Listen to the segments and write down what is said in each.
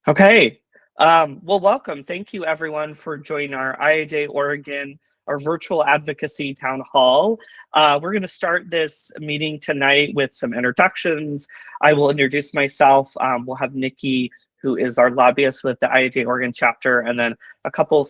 Okay. Well, welcome. Thank you, everyone, for joining our IIDA Oregon, our virtual advocacy town hall. We're going to start this meeting tonight with some introductions. I will introduce myself. We'll have Nikki, who is our lobbyist with the IIDA Oregon chapter, and then a couple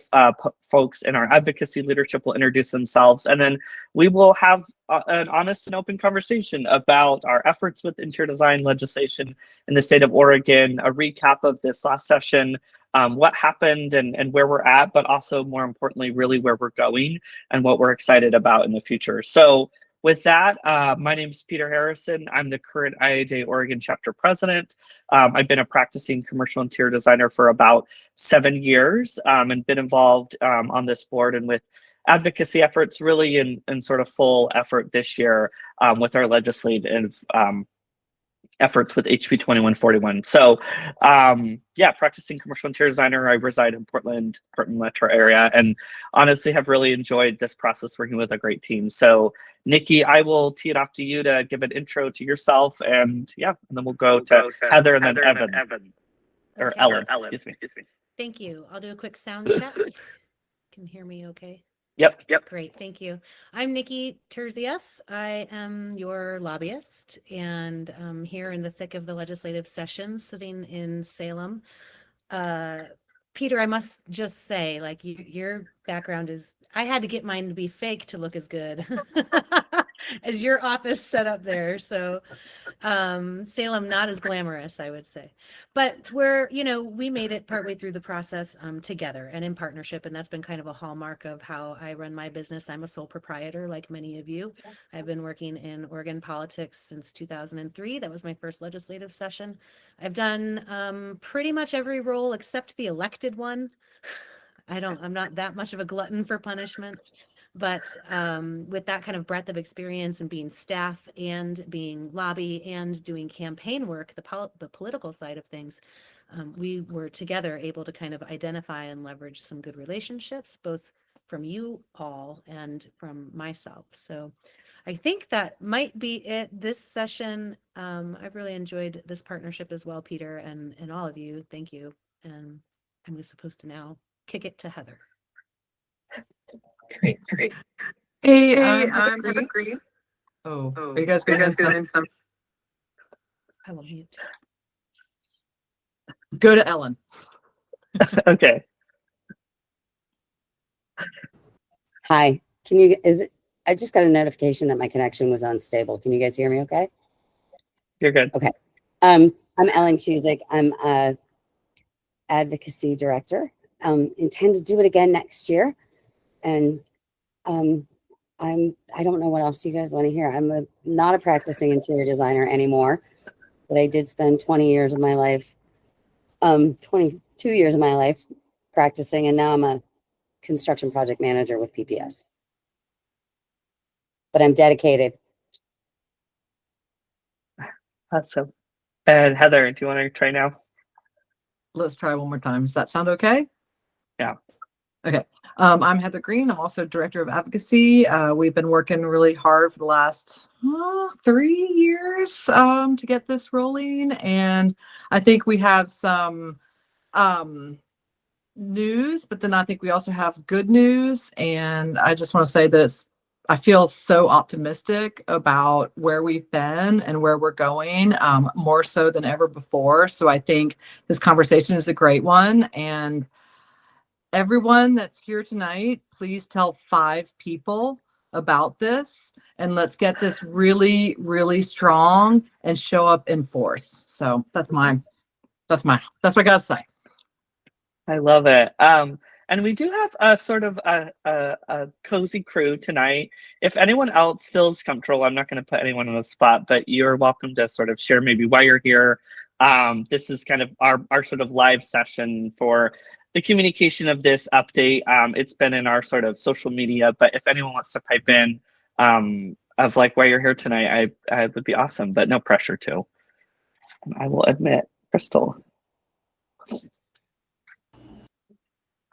folks in our advocacy leadership will introduce themselves. And then we will have an honest and open conversation about our efforts with interior design legislation in the state of Oregon, a recap of this last session, what happened and where we're at, but also more importantly, really where we're going and what we're excited about in the future. So with that, my name is Peter Harrison. I'm the current IIDA Oregon chapter president. I've been a practicing commercial interior designer for about 7 years and been involved on this board and with advocacy efforts really in sort of full effort this year with our legislative efforts with HB 2141. So yeah, practicing commercial interior designer. I reside in Portland metro area, and honestly have really enjoyed this process working with a great team. So Nikki, I will tee it off to you to give an intro to yourself, and yeah, and then we'll go to Heather and then Evan. Or Okay. Ellen, excuse me. Thank you. I'll do a quick sound check. Can you hear me okay? Yep. Great, thank you. I'm Nikki Terzieff. I am your lobbyist, and I'm here in the thick of the legislative session, sitting in Salem. Peter, I must just say, like, your background is, I had to get mine to be fake to look as good as your office set up there. So Salem, not as glamorous, I would say. But we made it partway through the process together and in partnership. And that's been kind of a hallmark of how I run my business. I'm a sole proprietor, like many of you. I've been working in Oregon politics since 2003. That was my first legislative session. I've done pretty much every role except the elected one. I'm not that much of a glutton for punishment, but with that kind of breadth of experience and being staff and being lobby and doing campaign work, the political side of things, we were together able to kind of identify and leverage some good relationships, both from you all and from myself. So I think that might be it this session. I've really enjoyed this partnership as well, Peter, and all of you. Thank you. And I'm supposed to now kick it to Heather. Great. Hey, I'm Heather Green. Oh, are you guys good? I will mute. Go to Ellen. Okay. Hi. I just got a notification that my connection was unstable. Can you guys hear me okay? You're good. Okay. I'm Ellen Cusick. I'm a advocacy director. Intend to do it again next year. And I don't know what else you guys want to hear. I'm not a practicing interior designer anymore, but I did spend 22 years of my life practicing, and now I'm a construction project manager with PPS. But I'm dedicated. Awesome. And Heather, do you want to try now? Let's try one more time. Does that sound okay? Yeah. Okay. I'm Heather Green. I'm also director of advocacy. We've been working really hard for the last 3 years to get this rolling. And I think we have some news, but then I think we also have good news. And I just want to say this. I feel so optimistic about where we've been and where we're going, more so than ever before. So I think this conversation is a great one. And everyone that's here tonight, please tell 5 people about this, and let's get this really, really strong and show up in force. So that's what I gotta say. I love it. And we do have a sort of a cozy crew tonight. If anyone else feels comfortable, I'm not going to put anyone on the spot, but you're welcome to sort of share maybe why you're here. This is kind of our sort of live session for the communication of this update. It's been in our sort of social media, but if anyone wants to pipe in of like why you're here tonight, I would be awesome, but no pressure to. I will admit, Crystal.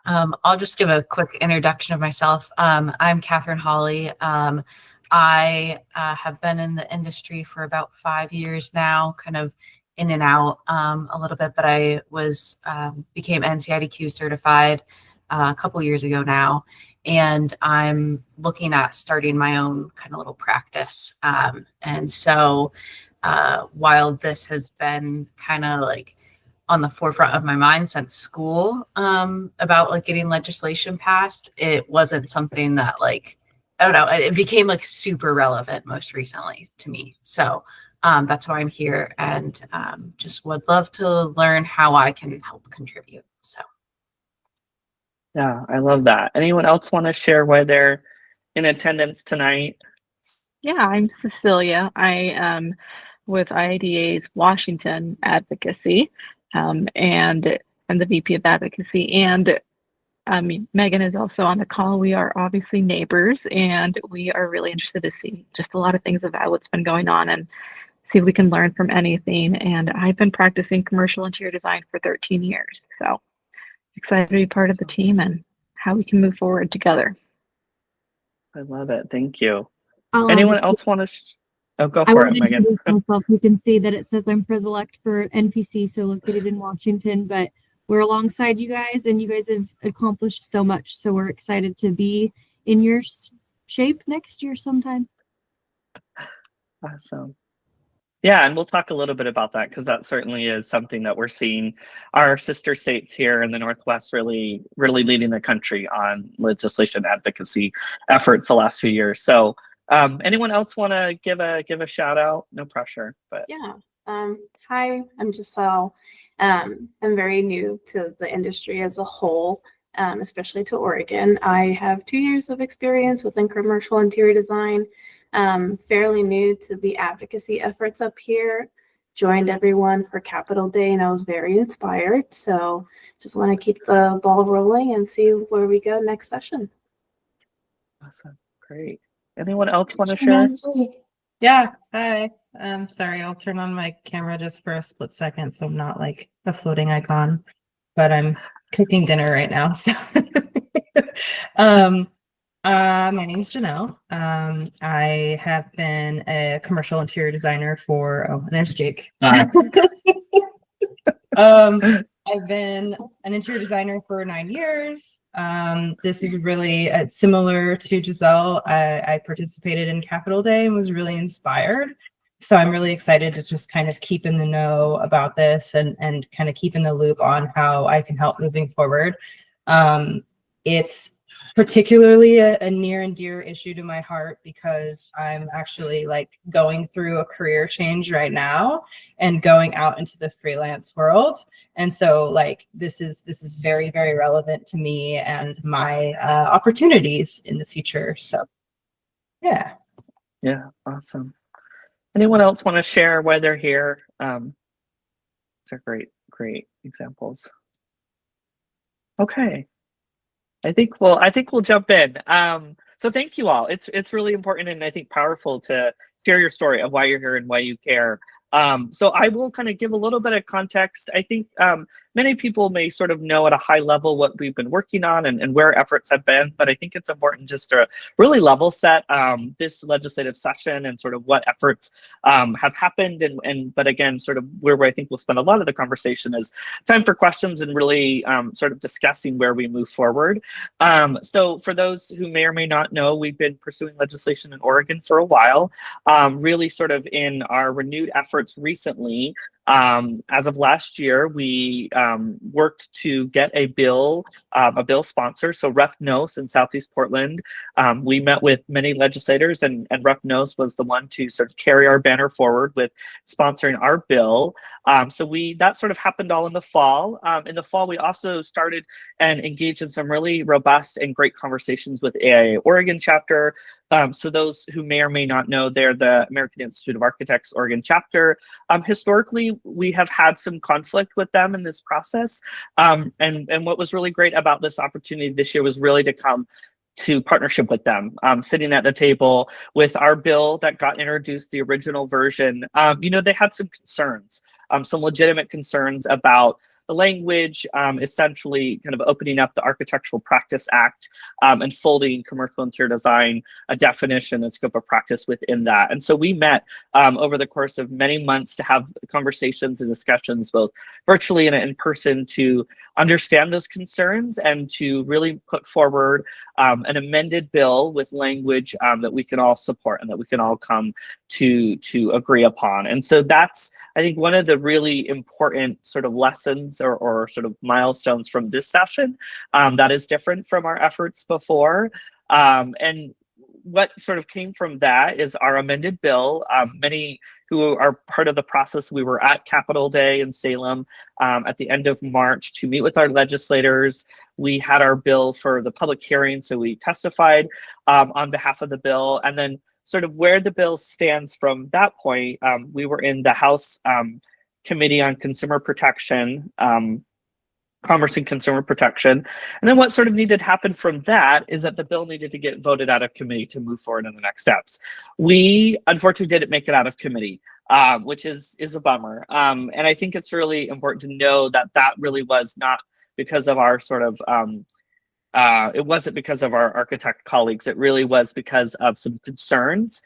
I'll just give a quick introduction of myself. I'm Catherine Hawley. I have been in the industry for about 5 years now, kind of in and out a little bit, but I was became NCIDQ certified a couple years ago now, and I'm looking at starting my own kind of little practice. And so while this has been kind of like on the forefront of my mind since school about like getting legislation passed, it wasn't something that like, I don't know, it became like super relevant most recently to me. So that's why I'm here, and just would love to learn how I can help contribute. So. Yeah, I love that. Anyone else want to share why they're in attendance tonight? Yeah, I'm Cecilia. I am with IIDA's Washington Advocacy, and I'm the VP of Advocacy. And Megan is also on the call. We are obviously neighbors, and we are really interested to see just a lot of things about what's been going on and see if we can learn from anything. And I've been practicing commercial interior design for 13 years. So excited to be part of the team and how we can move forward together. I love it. Thank you. I'll Anyone else want to? Oh, go I for wanted it, to Megan. introduce myself. You can see that it says I'm pres-elect for NPC, so located in Washington, but we're alongside you guys, and you guys have accomplished so much. So we're excited to be in your shape next year sometime. Awesome. Yeah, and we'll talk a little bit about that, because that certainly is something that we're seeing our sister states here in the Northwest really leading the country on legislation advocacy efforts the last few years. So anyone else want to give a shout out? No pressure, but Yeah. Hi, I'm Giselle. I'm very new to the industry as a whole, especially to Oregon. I have 2 years of experience within commercial interior design. Fairly new to the advocacy efforts up here. Joined everyone for Capitol Day, and I was very inspired. So just want to keep the ball rolling and see where we go next session. awesome. Great. Anyone else want to share? Yeah, hi. Sorry, I'll turn on my camera just for a split second so I'm not like a floating icon, but I'm cooking dinner right now. So my name is Janelle. I have been a commercial interior designer for, and there's Jake. I've been an interior designer for 9 years. This is really similar to Giselle. I participated in Capitol Day and was really inspired. So I'm really excited to just kind of keep in the know about this and kind of keep in the loop on how I can help moving forward. It's particularly a near and dear issue to my heart because I'm actually like going through a career change right now and going out into the freelance world. And so like this is very, very relevant to me and my opportunities in the future. So yeah. Yeah, awesome. Anyone else want to share why they're here? These are great examples. Okay. I think we'll jump in. So thank you all. It's really important and I think powerful to share your story of why you're here and why you care. So I will kind of give a little bit of context. I think many people may sort of know at a high level what we've been working on and where efforts have been, but I think it's important just to really level set this legislative session and sort of what efforts have happened. But again, sort of where I think we'll spend a lot of the conversation is time for questions and really sort of discussing where we move forward. So for those who may or may not know, we've been pursuing legislation in Oregon for a while, really sort of in our renewed efforts recently. As of last year, we worked to get a bill sponsor. So Rep. Nose in Southeast Portland. We met with many legislators and Rep. Nose was the one to sort of carry our banner forward with sponsoring our bill. So that sort of happened all in the fall. In the fall, we also started and engaged in some really robust and great conversations with AIA Oregon chapter. So those who may or may not know, they're the American Institute of Architects Oregon chapter. Historically, we have had some conflict with them in this process. And what was really great about this opportunity this year was really to come to partnership with them, sitting at the table with our bill that got introduced, the original version. They had some concerns, some legitimate concerns about the language essentially kind of opening up the Architectural Practice Act and folding commercial interior design, a definition and scope of practice within that. And so we met over the course of many months to have conversations and discussions, both virtually and in person, to understand those concerns and to really put forward an amended bill with language that we can all support and that we can all come to agree upon. And so that's, I think, one of the really important sort of lessons or sort of milestones from this session that is different from our efforts before. And what sort of came from that is our amended bill. Many who are part of the process, we were at Capitol Day in Salem at the end of March to meet with our legislators. We had our bill for the public hearing, so we testified on behalf of the bill. And then sort of where the bill stands from that point, we were in the House Committee on Consumer Protection, Commerce and Consumer Protection. And then what sort of needed to happen from that is that the bill needed to get voted out of committee to move forward in the next steps. We unfortunately didn't make it out of committee, which is a bummer. And I think it's really important to know that that really was not because of our sort of, it wasn't because of our architect colleagues. It really was because of some concerns.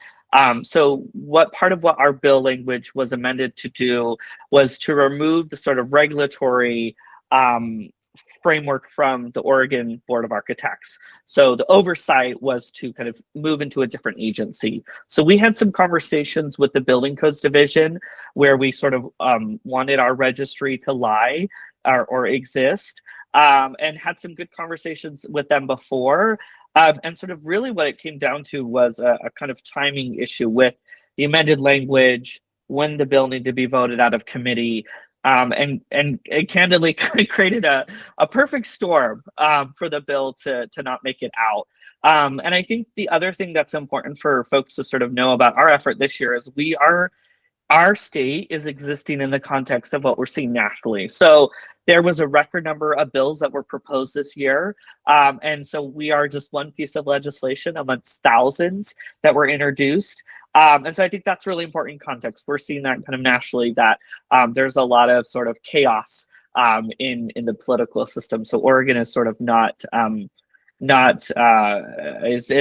So what part of what our bill language was amended to do was to remove the sort of regulatory framework from the Oregon Board of Architects. So the oversight was to kind of move into a different agency. So we had some conversations with the Building Codes Division where we sort of wanted our registry to lie or exist, and had some good conversations with them before. And sort of really what it came down to was a kind of timing issue with the amended language, when the bill needed to be voted out of committee. And it candidly kind of created a perfect storm for the bill to not make it out. And I think the other thing that's important for folks to sort of know about our effort this year is our state is existing in the context of what we're seeing nationally. So there was a record number of bills that were proposed this year. And so we are just one piece of legislation amongst thousands that were introduced. And so I think that's really important context. We're seeing that kind of nationally, that there's a lot of sort of chaos in the political system. So Oregon is sort of is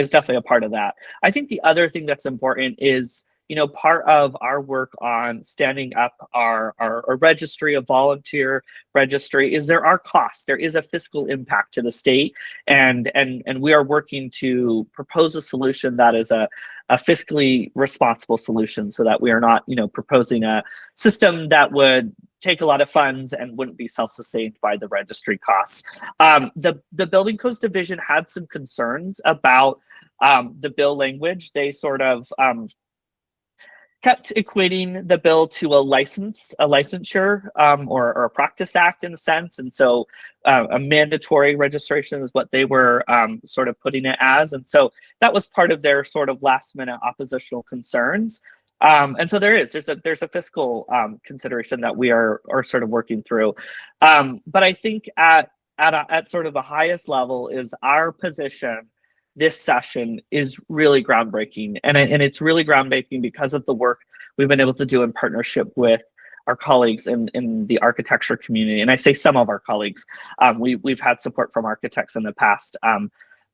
definitely a part of that. I think the other thing that's important is, you know, part of our work on standing up our registry, a volunteer registry, is there are costs. There is a fiscal impact to the state, and we are working to propose a solution that is a fiscally responsible solution, so that we are not, you know, proposing a system that would take a lot of funds and wouldn't be self-sustained by the registry costs. The Building Codes Division had some concerns about the bill language. They sort of kept equating the bill to a licensure or a practice act in a sense. And so a mandatory registration is what they were sort of putting it as. And so that was part of their sort of last minute oppositional concerns. And so there's a fiscal consideration that we are sort of working through. But I think at sort of the highest level is our position. This session is really groundbreaking, and it's really groundbreaking because of the work we've been able to do in partnership with our colleagues in the architecture community. And I say some of our colleagues. We've had support from architects in the past,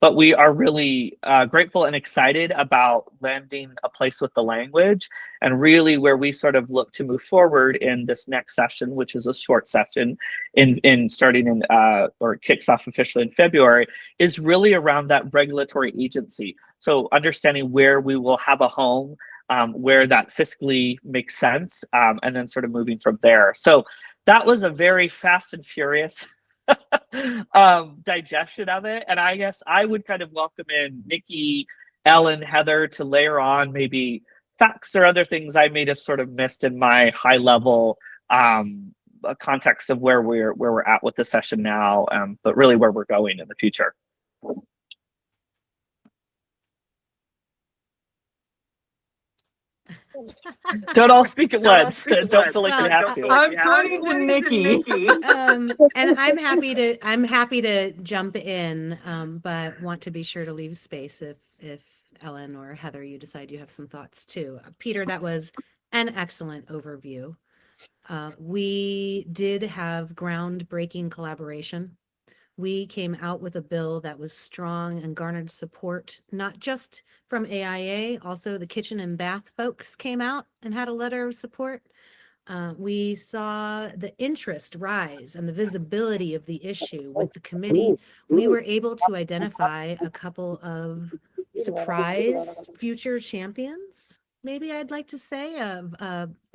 but we are really grateful and excited about landing a place with the language, and really where we sort of look to move forward in this next session, which is a short session in starting in or it kicks off officially in February, is really around that regulatory agency. So understanding where we will have a home, where that fiscally makes sense, and then sort of moving from there. So that was a very fast and furious digestion of it. And I guess I would kind of welcome in Nikki, Ellen, Heather to layer on maybe facts or other things I may have sort of missed in my high level context of where we're at with the session now, but really where we're going in the future. Don't all speak at once. Don't feel like you have to. I'm pointing to Nikki. And I'm happy to jump in, but want to be sure to leave space if Ellen or Heather, you decide you have some thoughts too. Peter, that was an excellent overview. We did have groundbreaking collaboration. We came out with a bill that was strong and garnered support, not just from AIA, also the kitchen and bath folks came out and had a letter of support. We saw the interest rise and the visibility of the issue with the committee. We were able to identify a couple of surprise future champions, maybe I'd like to say, of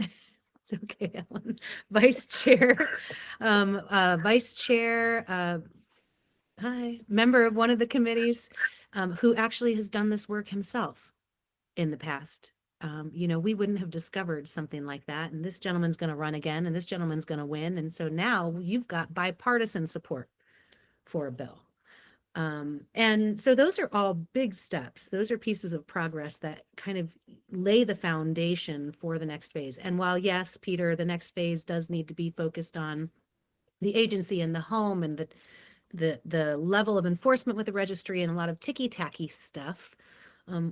it's okay, Ellen, vice chair, hi, member of one of the committees, who actually has done this work himself in the past. You know, we wouldn't have discovered something like that. And this gentleman's going to run again, and this gentleman's going to win. And so now you've got bipartisan support for a bill. And so those are all big steps. Those are pieces of progress that kind of lay the foundation for the next phase. And while, yes, Peter, the next phase does need to be focused on the agency and the home and the level of enforcement with the registry and a lot of ticky-tacky stuff,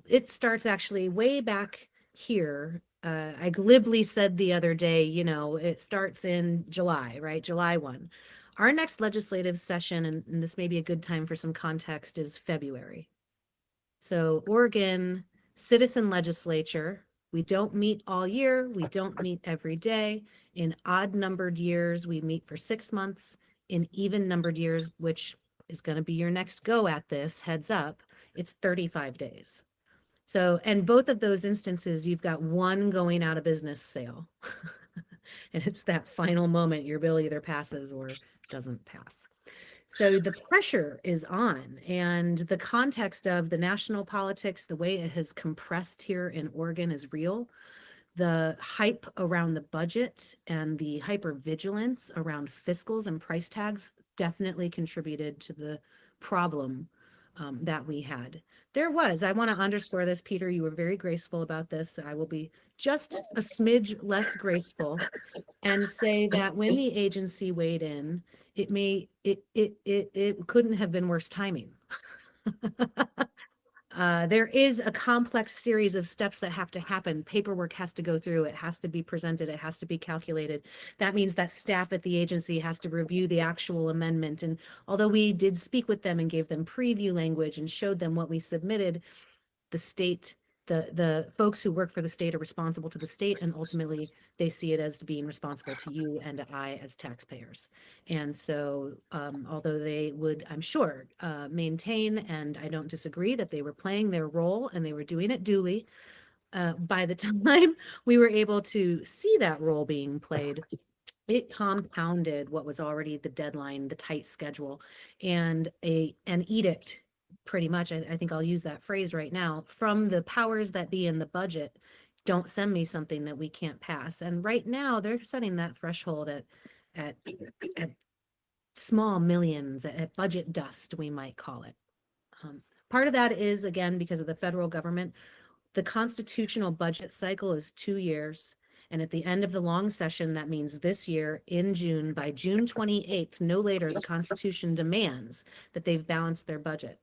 it starts actually way back here. I glibly said the other day, you know, it starts in July, right? July 1. Our next legislative session, and this may be a good time for some context, is February. So Oregon citizen legislature, we don't meet all year. We don't meet every day. In odd numbered years, we meet for 6 months. In even numbered years, which is going to be your next go at this, heads up, it's 35 days. So, and both of those instances, you've got one going out of business sale. And it's that final moment your bill either passes or doesn't pass. So the pressure is on, and the context of the national politics, the way it has compressed here in Oregon is real. The hype around the budget and the hypervigilance around fiscals and price tags definitely contributed to the problem that we had. There was, I want to underscore this, Peter, you were very graceful about this. I will be just a smidge less graceful and say that when the agency weighed in, it couldn't have been worse timing. There is a complex series of steps that have to happen. Paperwork has to go through. It has to be presented. It has to be calculated. That means that staff at the agency has to review the actual amendment. And although we did speak with them and gave them preview language and showed them what we submitted, the state, the folks who work for the state are responsible to the state, and ultimately they see it as being responsible to you and to I as taxpayers. And so although they would, I'm sure, maintain, and I don't disagree, that they were playing their role and they were doing it duly, by the time we were able to see that role being played, it compounded what was already the deadline, the tight schedule, and an edict, pretty much, I think I'll use that phrase right now, from the powers that be in the budget. Don't send me something that we can't pass. And right now they're setting that threshold at small millions, at budget dust, we might call it. Part of that is, again, because of the federal government. The constitutional budget cycle is 2 years. And at the end of the long session, that means this year in June, by June 28th, no later, the Constitution demands that they've balanced their budget.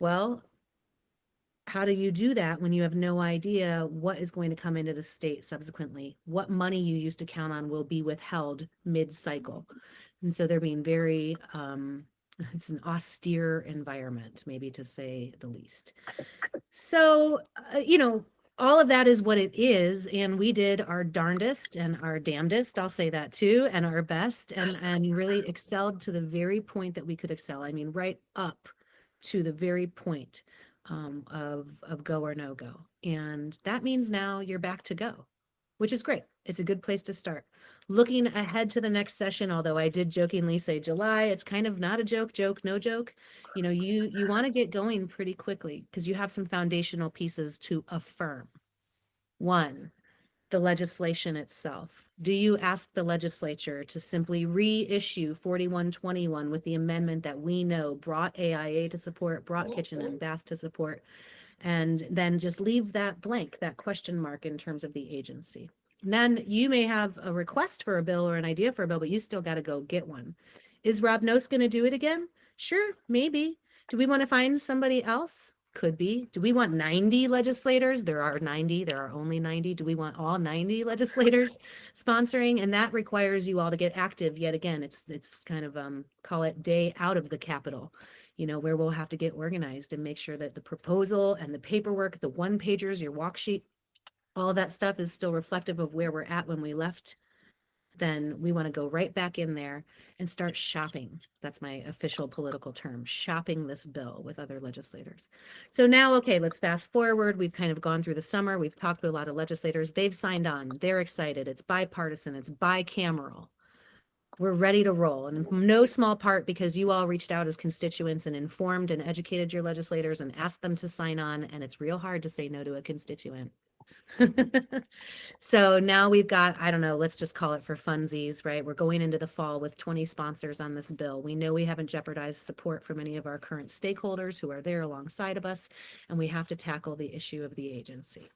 Well, how do you do that when you have no idea what is going to come into the state subsequently? What money you used to count on will be withheld mid-cycle. And so they're being very, it's an austere environment, maybe to say the least. So, you know, all of that is what it is. And we did our darndest and our damnedest, I'll say that too, and our best, and really excelled to the very point that we could excel. I mean, right up to the very point of go or no go. And that means now you're back to go, which is great. It's a good place to start. Looking ahead to the next session, although I did jokingly say July, it's kind of not a joke, no joke. You know, you want to get going pretty quickly because you have some foundational pieces to affirm. One, the legislation itself. Do you ask the legislature to simply reissue 4121 with the amendment that we know brought AIA to support, brought kitchen and bath to support, and then just leave that blank, that question mark in terms of the agency? And then you may have a request for a bill or an idea for a bill, but you still got to go get one. Is Rob Noce going to do it again? Sure, maybe. Do we want to find somebody else? Could be. Do we want 90 legislators? There are 90. There are only 90. Do we want all 90 legislators sponsoring? And that requires you all to get active. Yet again, it's kind of call it day out of the Capitol, you know, where we'll have to get organized and make sure that the proposal and the paperwork, the one pagers, your walk sheet, all that stuff is still reflective of where we're at when we left. Then we want to go right back in there and start shopping. That's my official political term, shopping this bill with other legislators. So now, okay, let's fast forward. We've kind of gone through the summer. We've talked to a lot of legislators. They've signed on. They're excited. It's bipartisan. It's bicameral. We're ready to roll. And in no small part because you all reached out as constituents and informed and educated your legislators and asked them to sign on. And it's real hard to say no to a constituent. So now we've got, I don't know, let's just call it for funsies, right? We're going into the fall with 20 sponsors on this bill. We know we haven't jeopardized support from any of our current stakeholders who are there alongside of us, and we have to tackle the issue of the agency.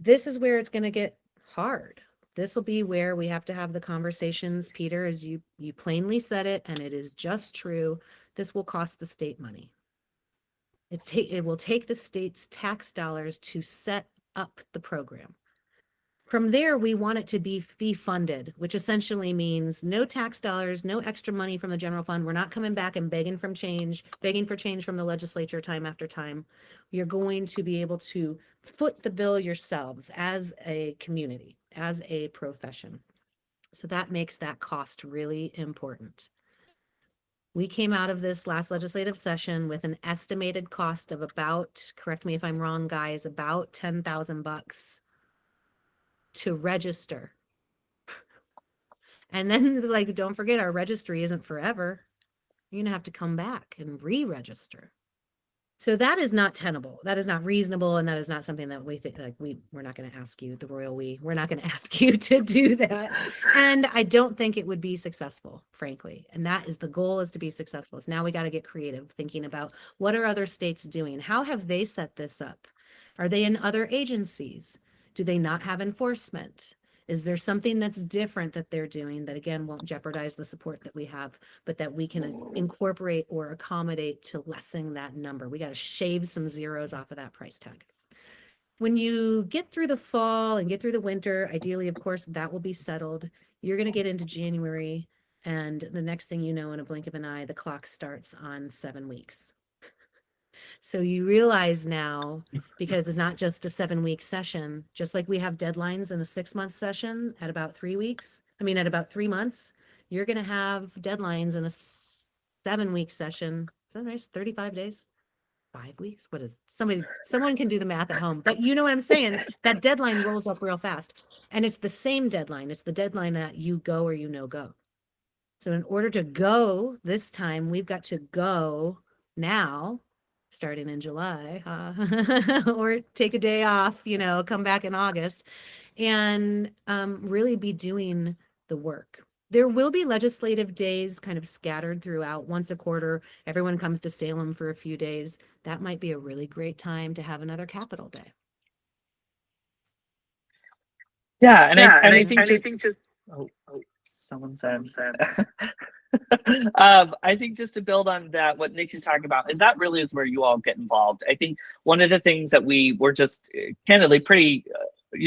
This is where it's going to get hard. This will be where we have to have the conversations, Peter, as you plainly said it, and it is just true. This will cost the state money. It will take the state's tax dollars to set up the program. From there, we want it to be fee funded, which essentially means no tax dollars, no extra money from the general fund. We're not coming back and begging for change from the legislature time after time. You're going to be able to foot the bill yourselves as a community, as a profession. So that makes that cost really important. We came out of this last legislative session with an estimated cost of about, correct me if I'm wrong, guys, about $10,000 to register. And then it was like, don't forget, our registry isn't forever. You're going to have to come back and re-register. So that is not tenable. That is not reasonable. And that is not something that we think, like, we're not going to ask you, the royal we're not going to ask you to do that. And I don't think it would be successful, frankly. And that is the goal, is to be successful. So now we got to get creative, thinking about what are other states doing? How have they set this up? Are they in other agencies? Do they not have enforcement? Is there something that's different that they're doing that, again, won't jeopardize the support that we have, but that we can incorporate or accommodate to lessen that number? We got to shave some zeros off of that price tag. When you get through the fall and get through the winter, ideally, of course, that will be settled. You're going to get into January, and the next thing you know, in a blink of an eye, the clock starts on 7 weeks. So you realize now, because it's not just a 7-week session, just like we have deadlines in a 6-month session at about 3 weeks, at about 3 months, you're going to have deadlines in a 7-week session. Is that nice? 35 days? 5 weeks? What is someone can do the math at home, but you know what I'm saying? That deadline rolls up real fast, and it's the same deadline. It's the deadline that you go or you no go. So in order to go this time, we've got to go now, starting in July, or take a day off, come back in August, and really be doing the work. There will be legislative days kind of scattered throughout. Once a quarter, everyone comes to Salem for a few days. That might be a really great time to have another Capitol Day. Yeah, and I think just someone said. I think just to build on that, what Nikki's talking about is that really is where you all get involved. I think one of the things that we were just candidly pretty,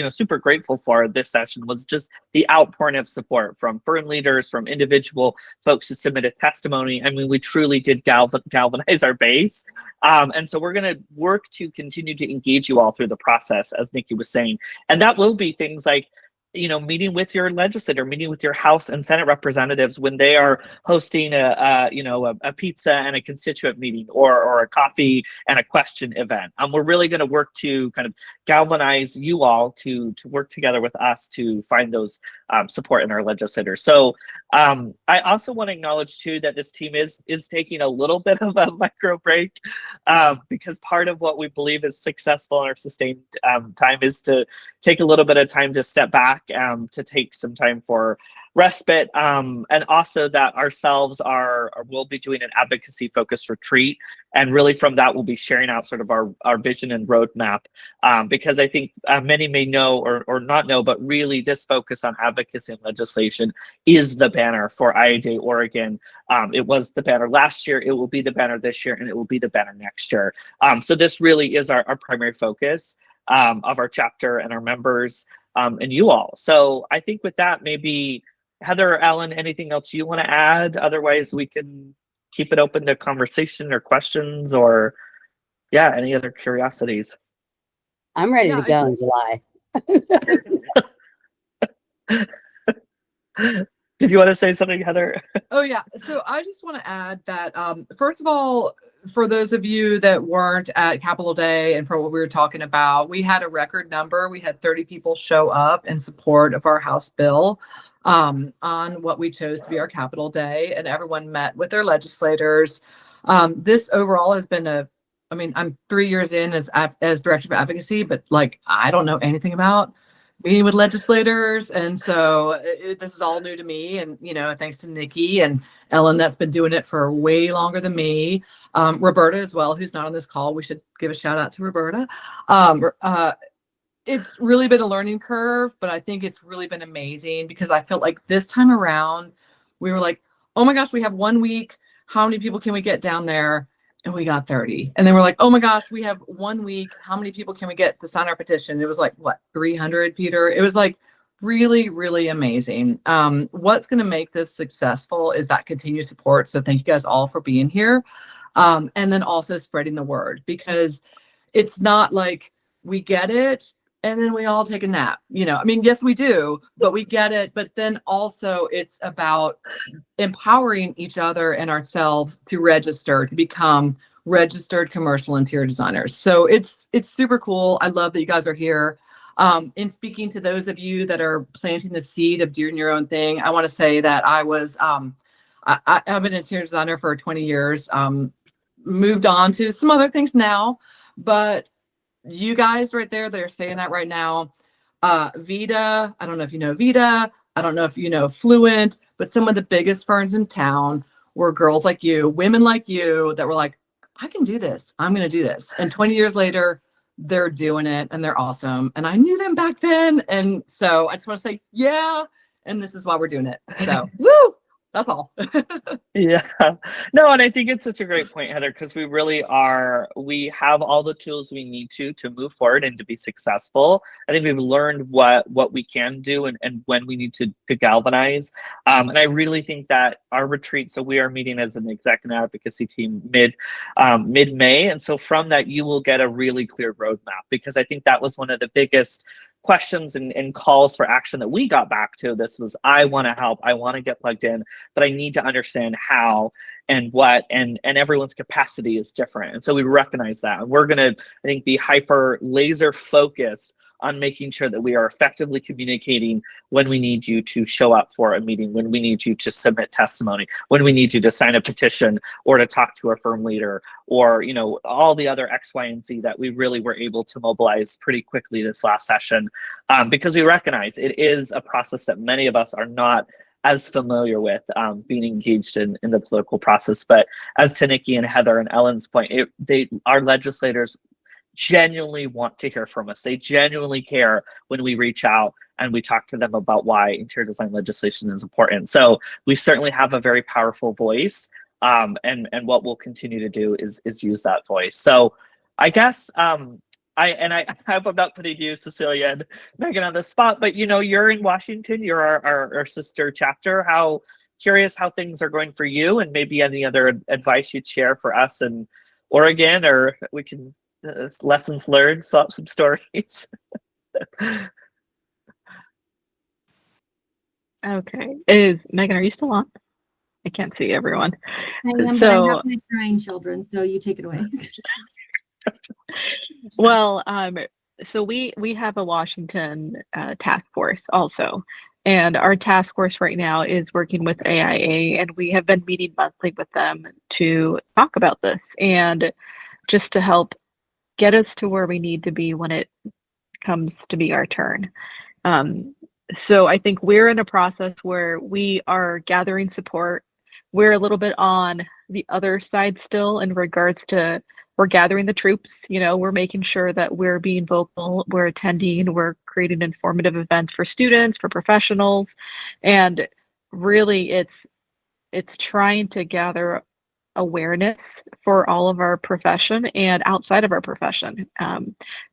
super grateful for this session was just the outpouring of support from firm leaders, from individual folks who submitted testimony. I mean, we truly did galvanize our base. And so we're going to work to continue to engage you all through the process, as Nikki was saying. And that will be things like, meeting with your legislator, meeting with your House and Senate representatives when they are hosting a pizza and a constituent meeting, or a coffee and a question event. We're really going to work to kind of galvanize you all to work together with us to find those support in our legislators. So I also want to acknowledge too that this team is taking a little bit of a micro break, because part of what we believe is successful in our sustained time is to take a little bit of time to step back to take some time for respite, and also that ourselves will be doing an advocacy focused retreat, and really from that we'll be sharing out sort of our vision and roadmap, because I think many may know or not know, but really this focus on advocacy and legislation is the banner for IIDA Oregon. It was the banner last year, it will be the banner this year, and it will be the banner next year. So this really is our primary focus of our chapter and our members, and you all. So I think with that, maybe Heather or Ellen, anything else you want to add? Otherwise, we can keep it open to conversation or questions, or any other curiosities. I'm ready Yeah, to go in July. Did you want to say something, Heather? Oh yeah. So I just want to add that first of all, for those of you that weren't at Capitol Day and for what we were talking about, we had a record number. We had 30 people show up in support of our House bill on what we chose to be our Capitol Day, and everyone met with their legislators. This overall has been I'm 3 years in as director of advocacy, but like I don't know anything about meeting with legislators, and so this is all new to me. And thanks to Nikki and Ellen that's been doing it for way longer than me, Roberta as well, who's not on this call. We should give a shout out to Roberta. It's really been a learning curve, but I think it's really been amazing, because I felt like this time around we were like, oh my gosh, we have 1 week, how many people can we get down there? And we got 30. And then we're like, oh my gosh, we have 1 week. How many people can we get to sign our petition? It was like, what, 300, Peter? It was like really, really amazing. What's going to make this successful is that continued support. So thank you guys all for being here. And then also spreading the word, because it's not like we get it and then we all take a nap. Yes, we do, but we get it. But then also it's about empowering each other and ourselves to register, to become registered commercial interior designers. So it's super cool. I love that you guys are here. In speaking to those of you that are planting the seed of doing your own thing, I want to say that I've been an interior designer for 20 years, moved on to some other things now, but you guys right there, they're saying that right now. Vita, I don't know if you know Vita, I don't know if you know Fluent, but some of the biggest firms in town were girls like you, women like you, that were like, I can do this. I'm going to do this. And 20 years later, they're doing it and they're awesome. And I knew them back then. And so I just want to say, yeah. And this is why we're doing it. So, woo! That's all. Yeah. No, and I think it's such a great point, Heather, because we have all the tools we need to move forward and to be successful. I think we've learned what we can do and when we need to galvanize. And I really think that our retreat, so we are meeting as an executive advocacy team mid-May. And so from that, you will get a really clear roadmap, because I think that was one of the biggest questions and calls for action that we got back to. This was, I want to help, I want to get plugged in, but I need to understand how and what, and everyone's capacity is different. And so we recognize that. And we're going to, I think, be hyper laser focused on making sure that we are effectively communicating when we need you to show up for a meeting, when we need you to submit testimony, when we need you to sign a petition or to talk to a firm leader, or, all the other X, Y, and Z that we really were able to mobilize pretty quickly this last session, because we recognize it is a process that many of us are not as familiar with, being engaged in the political process. But as to Nikki and Heather and Ellen's point, our legislators genuinely want to hear from us. They genuinely care when we reach out and we talk to them about why interior design legislation is important. So we certainly have a very powerful voice, and what we'll continue to do is use that voice. So I guess I hope I'm not putting you, Cecilia and Megan, on the spot, but you're in Washington, you're our sister chapter. How curious how things are going for you, and maybe any other advice you'd share for us in Oregon, or we can lessons learned, swap some stories. Okay. Megan, are you still on? I can't see everyone. I am, but I have my crying children, so you take it away. Well, so we have a Washington task force also, and our task force right now is working with AIA, and we have been meeting monthly with them to talk about this and just to help get us to where we need to be when it comes to be our turn. So I think we're in a process where we are gathering support. We're a little bit on the other side still in regards to we're gathering the troops, we're making sure that we're being vocal, we're attending, we're creating informative events for students, for professionals, and really it's trying to gather awareness for all of our profession and outside of our profession.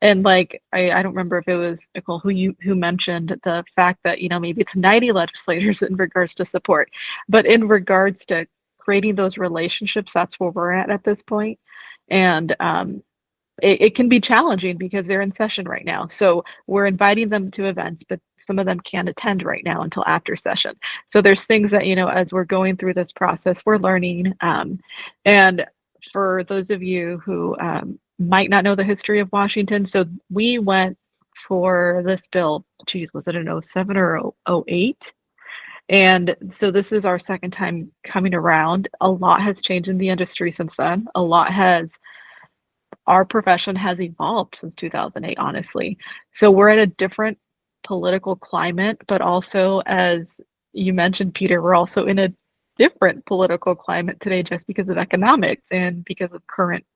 And like I don't remember if it was Nicole who mentioned the fact that maybe it's 90 legislators in regards to support, but in regards to creating those relationships, that's where we're at this point. And it can be challenging because they're in session right now. So we're inviting them to events, but some of them can't attend right now until after session. So there's things that, as we're going through this process, we're learning. And for those of you who might not know the history of Washington, so we went for this bill, was it an 07 or 08? And so this is our second time coming around. A lot has changed in the industry since then. Our profession has evolved since 2008, honestly. So we're at a different political climate, but also, as you mentioned, Peter, we're also in a different political climate today just because of economics and because of current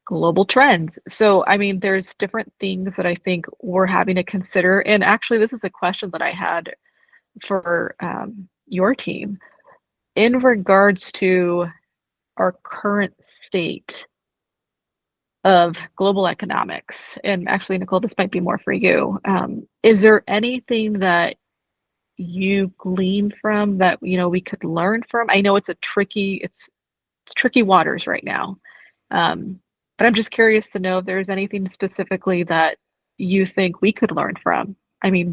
global trends. So, I mean, there's different things that I think we're having to consider. And actually, this is a question that I had for your team in regards to our current state of global economics. And actually, Nicole, this might be more for you. Is there anything that you glean from that we could learn from? I know it's tricky waters right now, but I'm just curious to know if there's anything specifically that you think we could learn from. I mean,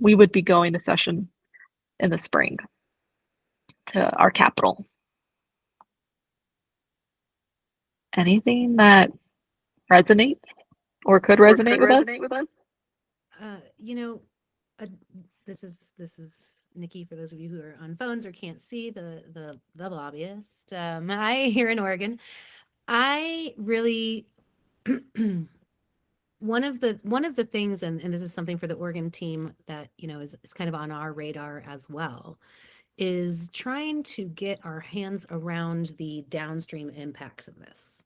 we would be going to session in the spring to our capital. Anything that resonates or could resonate with us? This is Nikki, for those of you who are on phones or can't see the lobbyist. I here in Oregon, I really one of the things, and this is something for the Oregon team that is kind of on our radar as well, is trying to get our hands around the downstream impacts of this.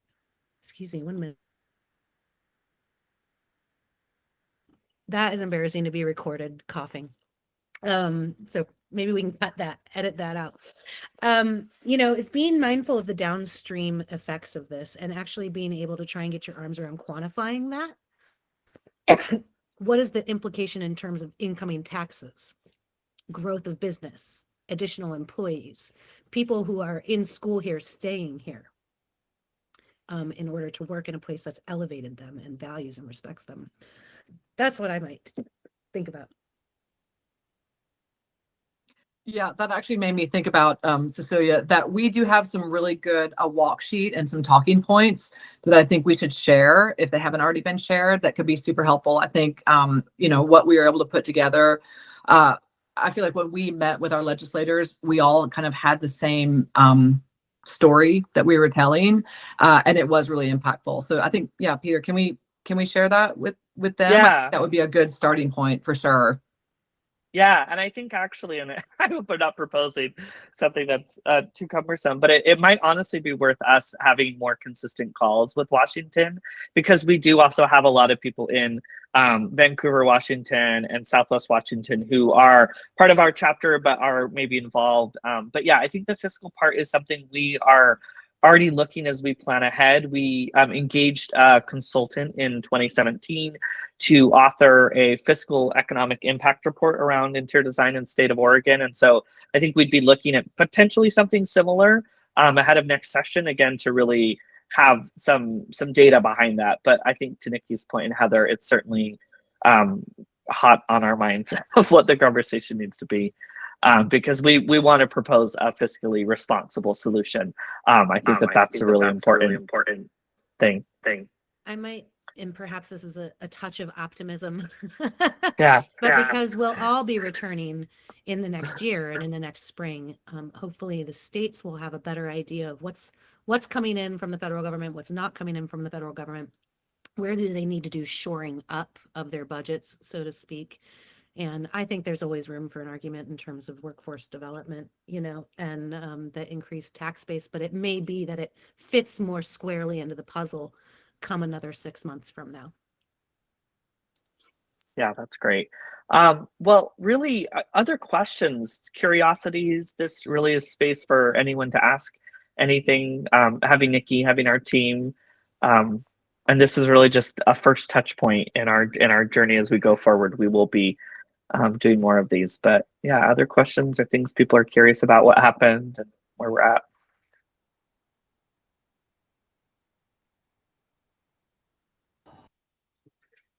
Excuse me, 1 minute. That is embarrassing to be recorded, coughing. So maybe we can edit that out. It's being mindful of the downstream effects of this and actually being able to try and get your arms around quantifying that. What is the implication in terms of incoming taxes, growth of business, additional employees, people who are in school here, staying here, in order to work in a place that's elevated them and values and respects them. That's what I might think about. Yeah, that actually made me think about, Cecilia, that we do have some really good walk sheet and some talking points that I think we should share if they haven't already been shared. That could be super helpful. I think, what we were able to put together. I feel like when we met with our legislators, we all kind of had the same story that we were telling, and it was really impactful. So I think, yeah, Peter, can we share that with them? Yeah. That would be a good starting point for sure. Yeah, and I think actually, and I hope I'm not proposing something that's too cumbersome, but it might honestly be worth us having more consistent calls with Washington, because we do also have a lot of people in Vancouver, Washington, and Southwest Washington who are part of our chapter, but are maybe involved. But yeah, I think the fiscal part is something we are already looking as we plan ahead. We engaged a consultant in 2017 to author a fiscal economic impact report around interior design in the state of Oregon. And so I think we'd be looking at potentially something similar ahead of next session, again, to really have some data behind that. But I think to Nikki's point, and Heather, it's certainly hot on our minds of what the conversation needs to be. Because we want to propose a fiscally responsible solution. I think that's a really important thing. I might, and perhaps this is a touch of optimism. Yeah. But because we'll all be returning in the next year and in the next spring, hopefully the states will have a better idea of what's coming in from the federal government, what's not coming in from the federal government, where do they need to do shoring up of their budgets, so to speak. And I think there's always room for an argument in terms of workforce development, and the increased tax base, but it may be that it fits more squarely into the puzzle come another 6 months from now. Yeah, that's great. Well, really, other questions, curiosities, this really is space for anyone to ask anything, having Nikki, having our team. And this is really just a first touch point in our journey as we go forward. We will be doing more of these. But yeah, other questions or things people are curious about what happened and where we're at.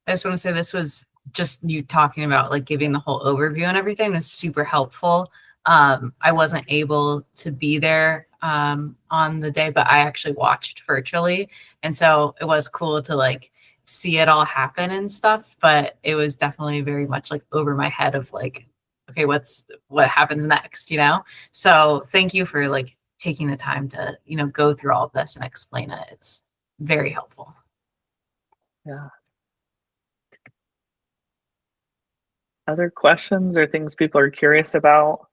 I just want to say this was just you talking about like giving the whole overview and everything was super helpful. I wasn't able to be there on the day, but I actually watched virtually. And so it was cool to like see it all happen and stuff, but it was definitely very much like over my head of like, okay, what happens next, So thank you for like taking the time to, go through all of this and explain it. It's very helpful. Yeah. Other questions or things people are curious about?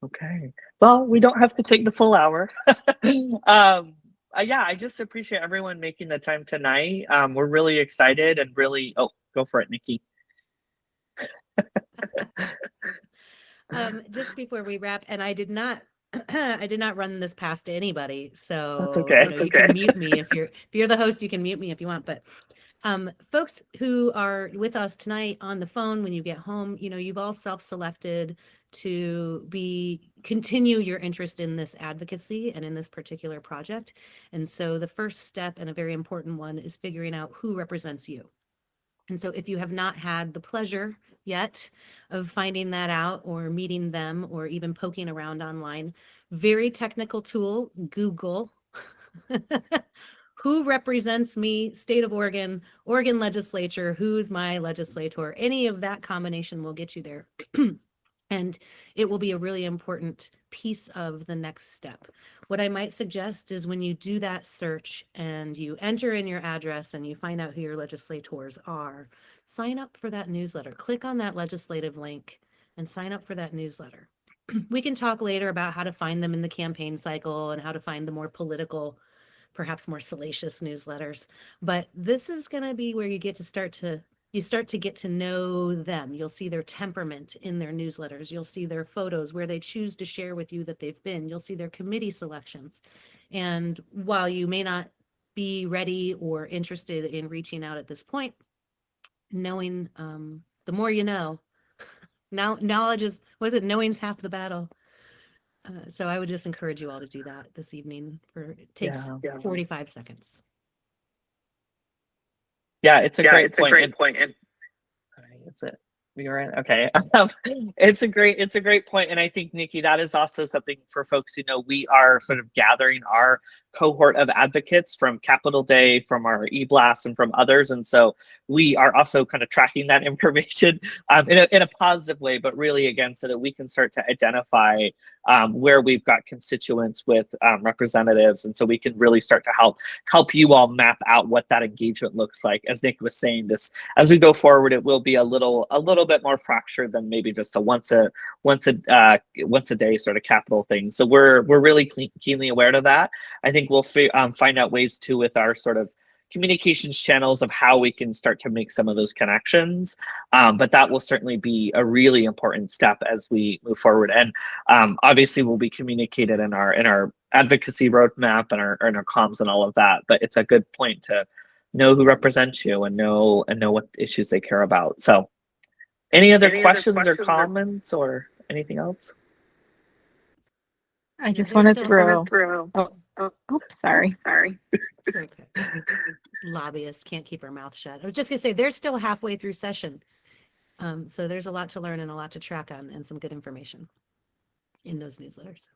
Okay. Well, we don't have to take the full hour. Yeah, I just appreciate everyone making the time tonight. We're really excited and really, go for it, Nikki. Just before we wrap, and I did not run this past anybody, so That's okay. you can mute me if you're the host. You can mute me if you want, but folks who are with us tonight on the phone, when you get home, you've all self-selected to continue your interest in this advocacy and in this particular project. And so the first step, and a very important one, is figuring out who represents you. And so if you have not had the pleasure yet of finding that out or meeting them or even poking around online, very technical tool, Google. Who represents me, state of Oregon, Oregon legislature, who's my legislator? Any of that combination will get you there. And it will be a really important piece of the next step. What I might suggest is when you do that search and you enter in your address and you find out who your legislators are, sign up for that newsletter. Click on that legislative link and sign up for that newsletter. We can talk later about how to find them in the campaign cycle and how to find the more political, perhaps more salacious newsletters. But this is going to be where you start to get to know them. You'll see their temperament in their newsletters. You'll see their photos where they choose to share with you that they've been. You'll see their committee selections. And while you may not be ready or interested in reaching out at this point, knowing the more you know, now knowledge is, knowing's half the battle. So I would just encourage you all to do that this evening. It takes 45 seconds. Yeah, it's a great point. That's it. You're right. Okay. It's a great point. And I think, Nikki, that is also something for folks who know we are sort of gathering our cohort of advocates from Capitol Day, from our e-blast, and from others. And so we are also kind of tracking that information in a positive way, but really, again, so that we can start to identify where we've got constituents with representatives. And so we can really start to help you all map out what that engagement looks like. As Nick was saying, this, as we go forward, it will be a little bit more fractured than maybe just a once a day sort of capital thing. So we're really keenly aware of that. I think we'll find out ways too with our sort of communications channels of how we can start to make some of those connections. But that will certainly be a really important step as we move forward. And obviously will be communicated in our advocacy roadmap and our comms and all of that. But it's a good point to know who represents you and know what issues they care about. So any other questions or comments or anything else? I just want to throw. Sorry. Okay. Lobbyist can't keep her mouth shut. I was just gonna say they're still halfway through session, so there's a lot to learn and a lot to track on, and some good information in those newsletters.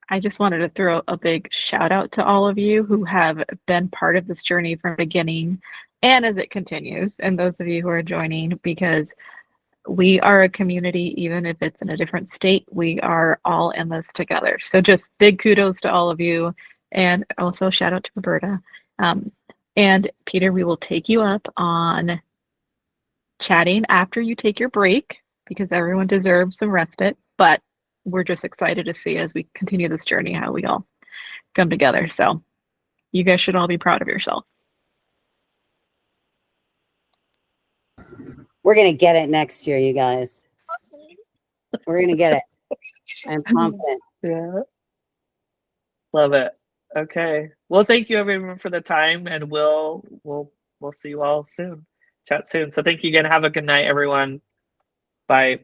I just wanted to throw a big shout out to all of you who have been part of this journey from the beginning and as it continues, and those of you who are joining, because we are a community, even if it's in a different state, we are all in this together. So just big kudos to all of you. And also shout out to Roberta. And Peter, we will take you up on chatting after you take your break because everyone deserves some respite. But we're just excited to see as we continue this journey how we all come together. So you guys should all be proud of yourself. We're going to get it next year, you guys. We're going to get it. I'm confident. Yeah. Love it. Okay. Well, thank you everyone for the time, and we'll see you all soon. Chat soon. So thank you again. Have a good night, everyone. Bye.